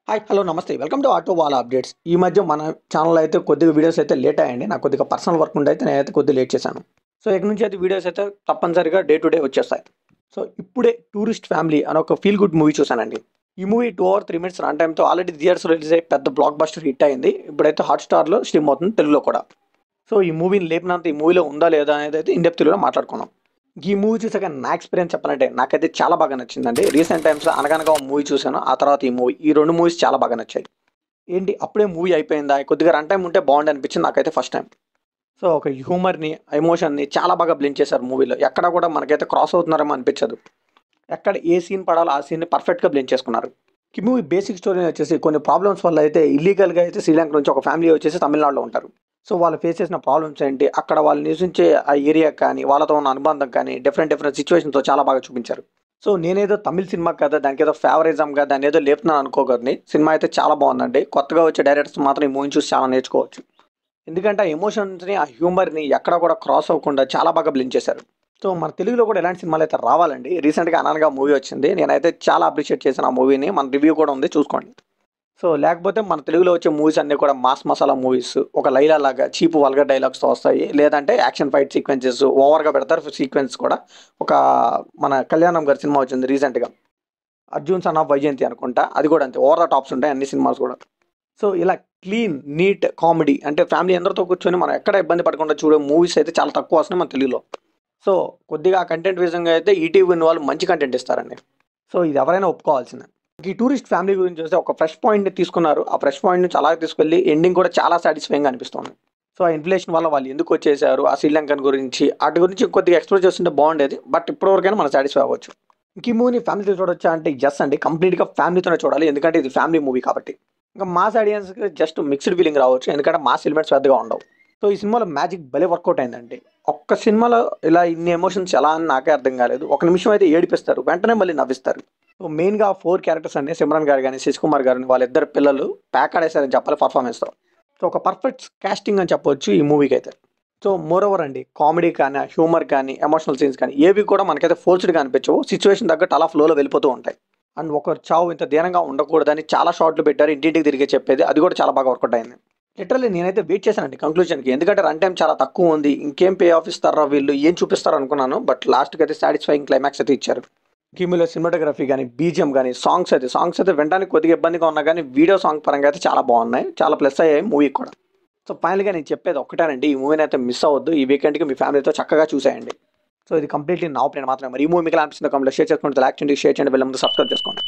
Hi hello నమస్తే welcome to auto వాలా updates. ఈ మధ్య మన ఛానల్ అయితే కొద్దిగా వీడియోస్ అయితే లేట్ అయ్యండి. నాకు కొద్దిగా పర్సనల్ వర్క్ ఉండి అయితే నేనైతే కొద్దిగా లేట్ చేశాను. సో ఇక నుంచి అయితే వీడియోస్ అయితే తప్పనిసరిగా డే టు డే వచ్చేస్తాయి. సో ఇప్పుడే టూరిస్ట్ ఫ్యామిలీ అని ఒక ఫీల్ గుడ్ మూవీ చూశానండి. ఈ మూవీ 2 or 3 minutes రన్ టైంతో ఆల్రెడీ థియేటర్స్ రిలీజ్ అయ్యి పెద్ద బ్లాక్ బస్టర్ హిట్ అయింది. ఇప్పుడైతే హాట్‌స్టార్‌లో స్ట్రీమ్ అవుతుంది తెలుగులో కూడా. సో ఈ మూవీని లేపినంత ఈ మూవీలో ఉందా లేదా అనేది అయితే ఇన్ డెప్త్‌లో మాట్లాడుకున్నాం. ఈ మూవీ చూసాక నా ఎక్స్‌పీరియన్స్ చెప్పాలంటే నాకైతే చాలా బాగా నచ్చిందండి. రీసెంట్ టైమ్స్‌లో 'అనగనగా' మూవీ చూశాను. ఆ తర్వాత ఈ మూవీ. ఈ 2 మూవీస్ చాలా బాగా నచ్చాయి. ఏంటి అప్పుడే మూవీ అయిపోయిందా? కొద్దిగా రన్ టైమ్ ఉంటే బాగుండు అనిపించింది నాకైతే ఫస్ట్ టైం. సో ఒక హ్యూమర్‌ని, ఎమోషన్‌ని చాలా బాగా బ్లెండ్ చేశారు మూవీలో. ఎక్కడ కూడా మనకైతే క్రాస్ అవుతున్నారేమో అనిపించదు. ఎక్కడ ఏ సీన్ పడాలో ఆ సీన్‌ని పర్ఫెక్ట్‌గా బ్లెండ్ చేసుకున్నారు. ఈ మూవీ బేసిక్ స్టోరీ వచ్చేసి కొన్ని ప్రాబ్లమ్స్ వల్ల అయితే ఇల్లీగల్‌గా అయితే శ్రీలంక నుంచి ఒక ఫ్యామిలీ వచ్చేసి తమిళనాడులో ఉంటారు. సో వాళ్ళు ఫేస్ చేసిన ప్రాబ్లమ్స్ ఏంటి? అక్కడ వాళ్ళు నివసించే ఆ ఏరియా కానీ, వాళ్ళతో ఉన్న అనుబంధం కానీ డిఫరెంట్ సిట్యుయేషన్స్‌తో చాలా బాగా చూపించారు. సో నేనేదో తమిళ్ సినిమా కదా! దానికేదో ఫేవరిజంగా దాన్నేదో లేపుతున్నాను అనుకోకండి. సినిమా అయితే చాలా బాగుందండి. కొత్తగా వచ్చే డైరెక్టర్స్ మాత్రం ఈ మూవీని చూసి చాలా నేర్చుకోవచ్చు. ఎందుకంటే ఆ ఎమోషన్స్‌ని, ఆ హ్యూమర్‌ని ఎక్కడ కూడా క్రాస్ అవ్వకుండా చాలా బాగా బ్లెండ్ చేశారు. సో మన తెలుగులో కూడా ఇలాంటి సినిమాలైతే రావాలండి. రీసెంట్‌గా 'అననగా' మూవీ వచ్చింది. నేనైతే చాలా అప్రిషియేట్ చేశాను ఆ మూవీని. మన రివ్యూ కూడా ఉంది చూసుకోండి. సో లేకపోతే మన తెలుగులో వచ్చే మూవీస్ అన్నీ కూడా మాస్ మసాలా మూవీస్. ఒక 'లైలా' లాగా చీప్ వల్గర్ డైలాగ్స్‌తో వస్తాయి. లేదంటే యాక్షన్ ఫైట్ సీక్వెన్సెస్ ఓవర్‌గా పెడతారు సీక్వెన్స్ కూడా. ఒక మన 'కళ్యాణం' గారి సినిమా వచ్చింది రీసెంట్‌గా. 'అర్జున్ సన్ ఆఫ్ వైజయంతి' అనుకుంటా. అది కూడా అంతే ఓవర్ ద టాప్స్ ఉంటాయి అన్ని సినిమాస్ కూడా. సో ఇలా క్లీన్, నీట్ కామెడీ అంటే ఫ్యామిలీ అందరితో కూర్చొని మనం ఎక్కడ ఇబ్బంది పడకుండా చూడే మూవీస్ అయితే చాలా తక్కువ వస్తున్నాయి మన తెలుగులో. సో కొద్దిగా కంటెంట్ విషయంగా అయితే ఈటీవీ వాళ్ళు మంచి కంటెంట్ ఇస్తారండి. సో ఇది ఎవరైనా ఒప్పుకోవాల్సిందే. ఈ టూరిస్ట్ ఫ్యామిలీ గురించి చూస్తే ఒక ఫ్రెష్ పాయింట్‌ని తీసుకున్నారు. ఆ ఫ్రెష్ పాయింట్ నుంచి అలాగే తీసుకెళ్ళి ఎండింగ్ కూడా చాలా సాటిస్ఫైయింగ్‌గా అనిపిస్తుంది. సో ఆ ఇన్‌ఫ్లేషన్ వల్ల వాళ్ళు ఎందుకు వచ్చేసారు? ఆ శ్రీలంకన్ గురించి ఆటి గురించి కొద్దిగా ఎక్స్‌ప్లోర్ చేస్తుంటే బాగుండేది. బట్ ఇప్పటివరకైనా మనం సాటిస్ఫై అవ్వచ్చు. ఇంక ఈ మూవీని ఫ్యామిలీతో చూడొచ్చా అంటే యెస్ అండి. కంప్లీట్‌గా ఫ్యామిలీతోనే చూడాలి. ఎందుకంటే ఇది ఫ్యామిలీ మూవీ కాబట్టి. ఇంకా మాస్ ఆడియన్స్‌కి జస్ట్ మిక్స్డ్ ఫీలింగ్ రావచ్చు. ఎందుకంటే మాస్ ఎలిమెంట్స్ పెద్దగా ఉండవు. సో ఈ సినిమాలో మ్యాజిక్ భలే వర్కౌట్ అయిందండి. ఒక్క సినిమాలో ఇలా ఇన్ని ఎమోషన్స్ ఎలా అని నాకే అర్థం కాలేదు. ఒక నిమిషం అయితే ఏడిపిస్తారు. వెంటనే మళ్ళీ నవ్విస్తారు. సో మెయిన్‌గా 4 క్యారెక్టర్స్ అండి. సిమ్రన్ గారు గాని, శశికుమార్ గారిని వాళ్ళిద్దరు పిల్లలు ప్యాక్ ఆడేశారని చెప్పాలి పర్ఫార్మెన్స్‌తో. సో ఒక పర్ఫెక్ట్ కాస్టింగ్ అని చెప్పొచ్చు ఈ మూవీకైతే. సో మోరోవర్ అండి కామెడీ కానీ, హ్యూమర్ కానీ, ఎమోషనల్ సీన్స్ కానీ ఏవి కూడా మనకైతే ఫోర్స్‌డ్‌గా అనిపించవు. సిట్యుయేషన్ తగ్గట్టు అలా ఫ్లోలో వెళ్ళిపోతూ ఉంటాయి. అండ్ ఒకరి చావు ఇంత దీనంగా ఉండకూడదని చాలా షార్ట్‌లు పెట్టారు. ఇంటింటికి తిరిగి చెప్పేది. అది కూడా చాలా బాగా వర్కౌట్ అయింది. లిటరల్లీ నేనైతే వెయిట్ చేశానండి కంక్లూజన్‌కి. ఎందుకంటే రన్ టైమ్ చాలా తక్కువ ఉంది. ఇంకేం పే ఆఫ్ ఇస్తార్రా వీళ్ళు, ఏం చూపిస్తారు అనుకున్నాను. బట్ లాస్ట్‌కి అయితే సాటిస్ఫైయింగ్ క్లైమాక్స్ అయితే ఇచ్చారు. కిమ్మిలో సినిమాటోగ్రఫీ గాని, బీజీఎం గాని, సాంగ్స్ అయితే వినడానికి కొద్దిగా ఇబ్బందిగా ఉన్నా గానీ, వీడియో సాంగ్ పరంగా అయితే చాలా బాగున్నాయి. చాలా ప్లస్ అయ్యాయి మూవీకి కూడా. సో ఫైనల్‌గా నేను చెప్పేది ఒక్కటేనండి. ఈ మూవీని అయితే మిస్ అవ్వద్దు. ఈ వీకెండ్‌కి మీ ఫ్యామిలీతో చక్కగా చూసేయండి. సో ఇది కంప్లీట్‌లీ నా ఒపీనియన్ మాత్రమే. మరి ఈ మూవీ మీకు ఎలా అనిపిస్తుందో కామెంట్‌లో షేర్ చేసుకోండి. లైక్ చేయండి, షేర్ చేయండి, బెల్ ముందు సబ్స్క్రైబ్ చేసుకోండి.